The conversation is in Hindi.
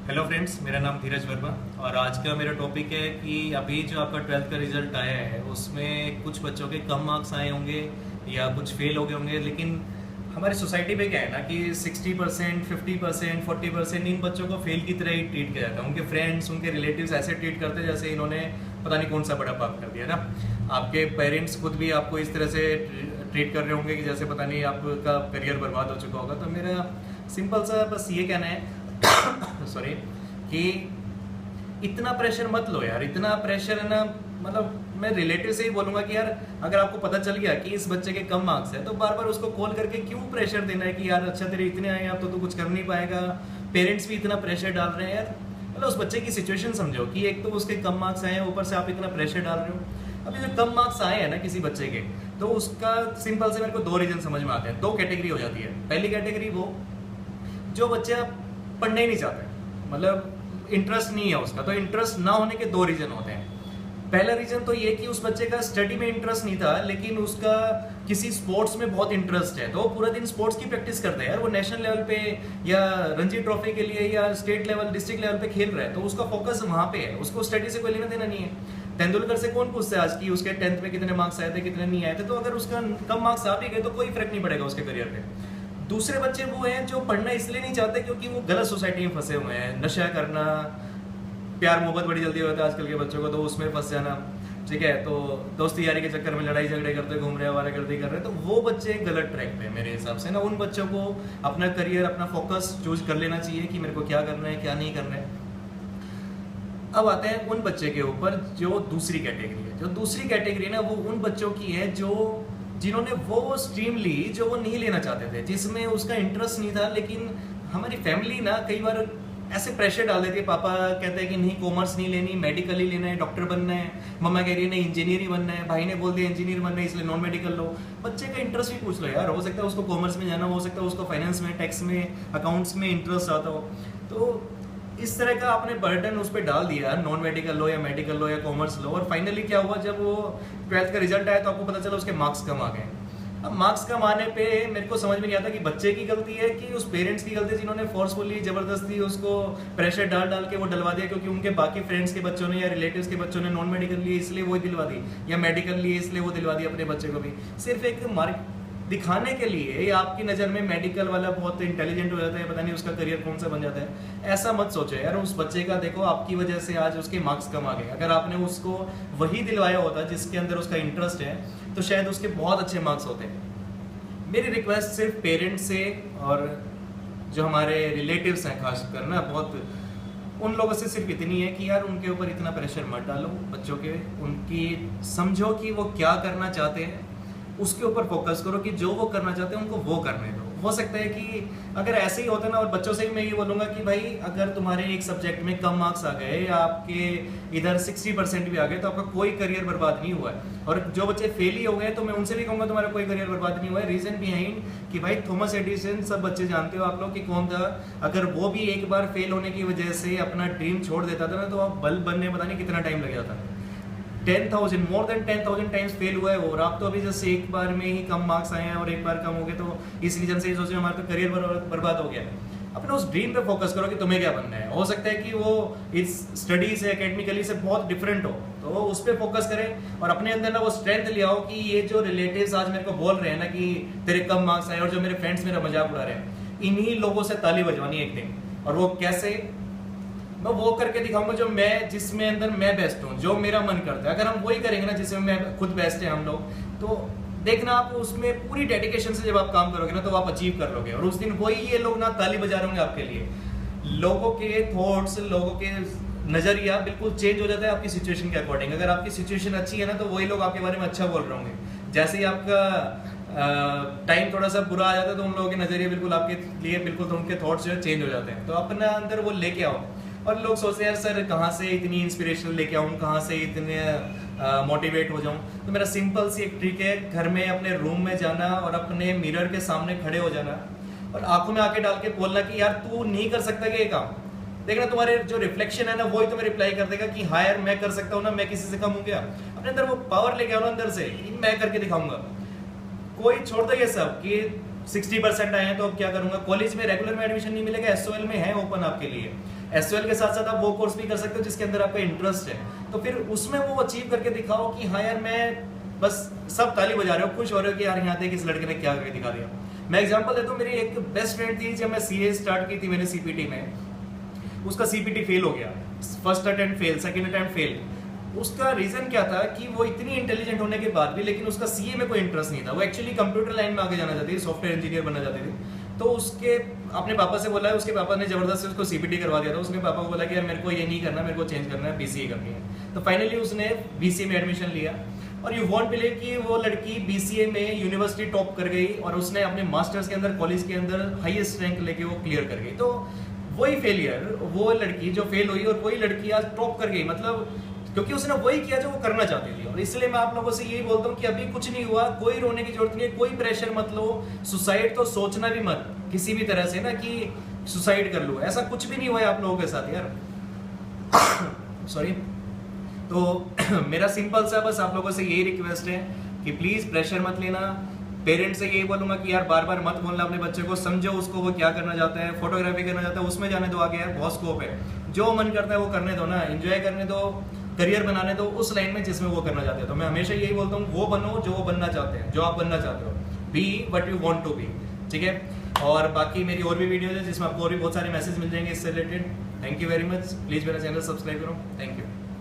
हेलो फ्रेंड्स, मेरा नाम धीरज वर्मा और आज का मेरा टॉपिक है कि अभी जो आपका 12th का रिजल्ट आया है उसमें कुछ बच्चों के कम मार्क्स आए होंगे या कुछ फेल हो गए होंगे। लेकिन हमारी सोसाइटी में क्या है ना कि 60%, 50%, 40% इन बच्चों को फेल की तरह ही ट्रीट किया जाता है। उनके फ्रेंड्स, उनके रिलेटिव्स ऐसे ट्रीट करते हैं जैसे इन्होंने पता नहीं कौन सा बड़ा पाप कर दिया ना। आपके पेरेंट्स खुद भी आपको इस तरह से ट्रीट कर रहे होंगे कि जैसे पता नहीं आपका करियर बर्बाद हो चुका होगा। तो मेरा सिंपल सा बस ये कहना है सॉरी कि इतना प्रेशर मत लो यार। इतना प्रेशर है ना, मतलब मैं रिलेटिव से ही बोलूंगा कि यार अगर आपको पता चल गया कि इस बच्चे के कम मार्क्स है तो बार बार उसको कॉल करके क्यों प्रेशर देना है कि यार अच्छा तेरे इतने आए अब तो तू कुछ कर नहीं पाएगा। पेरेंट्स भी इतना प्रेशर डाल रहे हैं यार। मतलब उस बच्चे की सिचुएशन समझो कि एक तो उसके कम मार्क्स आए हैं, ऊपर से आप इतना प्रेशर डाल रहे हो। अभी जो कम मार्क्स आए हैं ना किसी बच्चे के, तो उसका सिंपल से मेरे को 2 रीजन समझ में आते हैं। 2 कैटेगरी हो जाती है। पहली कैटेगरी वो जो बच्चे पढ़ने ही नहीं चाहते, मतलब इंटरेस्ट नहीं है उसका। तो इंटरेस्ट ना होने के 2 रीजन होते हैं। पहला रीजन तो ये कि उस बच्चे का स्टडी में इंटरेस्ट नहीं था लेकिन उसका किसी स्पोर्ट्स में बहुत इंटरेस्ट है, तो वो पूरा दिन स्पोर्ट्स की प्रैक्टिस करता है यार। वो नेशनल लेवल पे या रणजी ट्रॉफी के लिए या स्टेट लेवल, डिस्ट्रिक्ट लेवल पे खेल रहा है, तो उसका फोकस वहां पे है। उसको स्टडी से कोई लेना देना नहीं है। तेंदुलकर से कौन पूछता है आज की उसके 10th में कितने मार्क्स आए थे, कितने नहीं आए थे। तो अगर उसका कम मार्क्स आ भी गए तो कोई फर्क नहीं पड़ेगा उसके करियर पे। दूसरे बच्चे वो हैं जो पढ़ना इसलिए नहीं चाहते क्योंकि वो गलत सोसाइटी में फंसे हुए हैं। नशा करना, प्यार मोहब्बत बड़ी जल्दी होता है आजकल के बच्चों को, तो उसमें फंस जाना, ठीक है। तो दोस्ती यारी के चक्कर में लड़ाई झगड़े करते घूम रहे हैं, आवारागर्दी कर रहे हैं, तो वो बच्चे गलत ट्रैक पे मेरे हिसाब से ना। उन बच्चों को अपना करियर, अपना फोकस चूज कर लेना चाहिए कि मेरे को क्या करना है, क्या नहीं करना है। अब आते हैं उन बच्चे के ऊपर जो दूसरी कैटेगरी है। जो दूसरी कैटेगरी ना वो उन बच्चों की है जो जिन्होंने वो स्ट्रीम ली जो वो नहीं लेना चाहते थे, जिसमें उसका इंटरेस्ट नहीं था। लेकिन हमारी फैमिली ना कई बार ऐसे प्रेशर डाल देती है। पापा कहते हैं कि नहीं कॉमर्स नहीं लेनी, मेडिकल ही लेना है, डॉक्टर बनना है। मम्मा कह रही है नहीं इंजीनियर ही बनना है। भाई ने बोल दिया इंजीनियर बनना है इसलिए नॉन मेडिकल लो। बच्चे का इंटरेस्ट भी पूछ लो यार, हो सकता है उसको कॉमर्स में जाना, हो सकता है उसको फाइनेंस में, टैक्स में, अकाउंट्स में इंटरेस्ट आता हो। तो इस तरह का आपने बर्डन उस पर डाल दिया, नॉन मेडिकल लो या मेडिकल लो या कॉमर्स लो। और फाइनली क्या हुआ, जब वो 12th का रिजल्ट आया तो आपको पता चला उसके मार्क्स कम आ गए। अब मार्क्स कम आने पे मेरे को समझ में नहीं आता कि बच्चे की गलती है कि उस पेरेंट्स की गलती है जिन्होंने फोर्सफुली जबरदस्ती उसको प्रेशर डाल डाल के वो डलवा दिया, क्योंकि उनके बाकी फ्रेंड्स के बच्चों ने या रिलेटिव्स के बच्चों ने नॉन मेडिकल लिए इसलिए वो दिलवा दी, या मेडिकल लिए इसलिए वो दिलवा दी अपने बच्चे को भी, सिर्फ एक मार्क दिखाने के लिए। या आपकी नज़र में मेडिकल वाला बहुत इंटेलिजेंट हो जाता है, पता नहीं उसका करियर कौन सा बन जाता है। ऐसा मत सोचो यार। उस बच्चे का देखो आपकी वजह से आज उसके मार्क्स कम आ गए। अगर आपने उसको वही दिलवाया होता जिसके अंदर उसका इंटरेस्ट है तो शायद उसके बहुत अच्छे मार्क्स होते। मेरी रिक्वेस्ट सिर्फ पेरेंट्स से और जो हमारे रिलेटिव्स हैं खास कर ना, बहुत उन लोगों से सिर्फ इतनी है कि यार उनके ऊपर इतना प्रेशर मत डालो बच्चों के। उनकी समझो कि वो क्या करना चाहते हैं, उसके ऊपर फोकस करो कि जो वो करना चाहते हैं उनको वो करने दो। हो सकता है कि अगर ऐसे ही होता ना, और बच्चों से भी मैं ये बोलूँगा कि भाई अगर तुम्हारे एक सब्जेक्ट में कम मार्क्स आ गए या आपके इधर 60% भी आ गए तो आपका कोई करियर बर्बाद नहीं हुआ है। और जो बच्चे फेल ही हो गए तो मैं उनसे भी कहूँगा तुम्हारा कोई करियर बर्बाद नहीं हुआ है। रीज़न बिहाइंड कि भाई थॉमस एडिसन सब बच्चे जानते हो आप लोग कि कौन था। अगर वो भी एक बार फेल होने की वजह से अपना ड्रीम छोड़ देता था ना तो आप बल्ब बनने पता नहीं कितना टाइम लग जाता। 10,000 मोर देन 10,000 टाइम्स फेल हुआ है वो, और आप तो अभी जैसे एक बार में ही कम मार्क्स आए हैं और एक बार कम हो गए, तो इस रीजन से ही सोचे हमारा तो करियर बर्बाद हो गया। अपने उस ड्रीम पे फोकस करो कि तुम्हें क्या बनना है। हो सकता है कि वो इस स्टडी से, एकेडमिकली से बहुत डिफरेंट हो, तो उस पर फोकस करें और अपने अंदर ना वो स्ट्रेंथ ले आओ कि ये जो रिलेटिव्स आज मेरे को बोल रहे हैं ना कि तेरे कम मार्क्स आए, और जो मेरे फ्रेंड्स मेरा मजाक उड़ा रहे हैं, इन्हीं लोगों से ताली बजवानी एक दिन। और वो कैसे, मैं वो करके दिखाऊंगा जो मैं, जिसमें अंदर मैं बेस्ट हूँ, जो मेरा मन करता है। अगर हम वही करेंगे ना जिसमें मैं खुद बेस्ट है हम लोग, तो देखना आप उसमें पूरी डेडिकेशन से जब आप काम करोगे ना तो आप अचीव कर लोगे। और उस दिन वही ये लोग ना ताली बजा रहे होंगे आपके लिए। लोगों के थॉट्स, लोगों के नजरिया बिल्कुल चेंज हो जाता है आपकी सिचुएशन के अकॉर्डिंग। अगर आपकी सिचुएशन अच्छी है ना तो वही लोग आपके बारे में अच्छा बोल रहे होंगे। जैसे ही आपका टाइम थोड़ा सा बुरा आ जाता है तो उन लोगों के नजरिए बिल्कुल आपके लिए बिल्कुल, तो उनके थॉट्स जो है चेंज हो जाते हैं। तो अपना अंदर वो लेके आओ। और लोग सोचते हैं यार सर कहाँ से इतनी इंस्पिरेशन लेके आऊँ, कहाँ से इतने मोटिवेट हो जाऊँ। तो मेरा सिंपल सी एक ट्रिक है, घर में अपने रूम में जाना और अपने मिरर के सामने खड़े हो जाना और आंखों में आके डाल के बोलना कि यार तू नहीं कर सकता ये काम। देखना तुम्हारे जो रिफ्लेक्शन है ना वही तुम्हें रिप्लाई कर देगा कि हाँ यार मैं कर सकता हूँ ना, मैं किसी से कम हूँ क्या। अपने अंदर वो पावर लेके आओ ना अंदर से, मैं करके दिखाऊंगा। कोई छोड़ दो ये सब कि 60% आए हैं तो अब क्या करूंगा। कॉलेज में रेगुलर में एडमिशन नहीं मिलेगा, एसओएल में है ओपन आपके लिए। एसयूएल के साथ साथ आप वो कोर्स भी कर सकते हो जिसके अंदर आपका इंटरेस्ट है, तो फिर उसमें वो अचीव करके दिखाओ कि हाँ यार मैं बस सब ताली बजा रहे हो, खुश हो रहे हो कि यार यहाँ तक इस लड़के ने क्या करके दिखा दिया। मैं एग्जांपल देता हूँ, मेरी एक बेस्ट फ्रेंड थी, जब मैं सीए स्टार्ट की थी मैंने सीपीटी में, उसका सीपीटी फेल हो गया, first attempt fail, second attempt fail. उसका रीजन क्या था कि वो इतनी इंटेलिजेंट होने के बाद भी लेकिन उसका सीए में कोई इंटरेस्ट नहीं था, वो एक्चुअली कंप्यूटर लाइन में आगे जाना चाहती थी, सॉफ्टवेयर इंजीनियर बनना चाहती थी। तो उसके अपने पापा से बोला है, उसके पापा ने जबरदस्ती उसको सीपीटी करवा दिया था। उसके पापा को बोला कि यार मेरे को ये नहीं करना, मेरे को चेंज करना है, बीसीए करनी है। तो फाइनली उसने बीसीए में एडमिशन लिया और यू वॉन्ट बिलीव कि वो लड़की बीसीए में यूनिवर्सिटी टॉप कर गई और उसने अपने मास्टर्स के अंदर कॉलेज के अंदर हाईएस्ट रैंक लेके वो क्लियर कर गई। तो वही फेलियर, वो लड़की जो फेल हुई और वही लड़की आज टॉप कर गई, मतलब क्योंकि उसने वही किया जो वो करना चाहती थी। और इसलिए मैं आप लोगों से यही बोलता हूँ कि अभी कुछ नहीं हुआ, कोई रोने की जरूरत नहीं है, कोई प्रेशर मत लो, सुसाइड तो सोचना भी मत किसी भी तरह से ना कि सुसाइड कर लो, ऐसा कुछ भी नहीं हुआ है आप लोगों के साथ यार। सॉरी। तो मेरा सिंपल सा बस आप लोगों से यही रिक्वेस्ट है कि प्लीज प्रेशर मत लेना। पेरेंट्स से यही बोलूंगा कि यार बार बार मत बोलना अपने बच्चे को, समझो उसको वो क्या करना चाहता है, फोटोग्राफी करना चाहता है उसमें जाने दो आगे, यार बहुत स्कोप है, जो मन करता है वो करने दो ना, एंजॉय करने दो, करियर बनाने दो उस लाइन में जिसमें वो करना चाहते हैं। तो मैं हमेशा यही बोलता हूँ, वो बनो जो वो बनना चाहते हैं, जो आप बनना चाहते हो, be what you want to be, ठीक है। और बाकी मेरी और भी वीडियोज है जिसमें आपको और भी बहुत सारे मैसेज मिल जाएंगे इससे related. Thank you very much, please मेरा चैनल सब्सक्राइब करो, थैंक यू।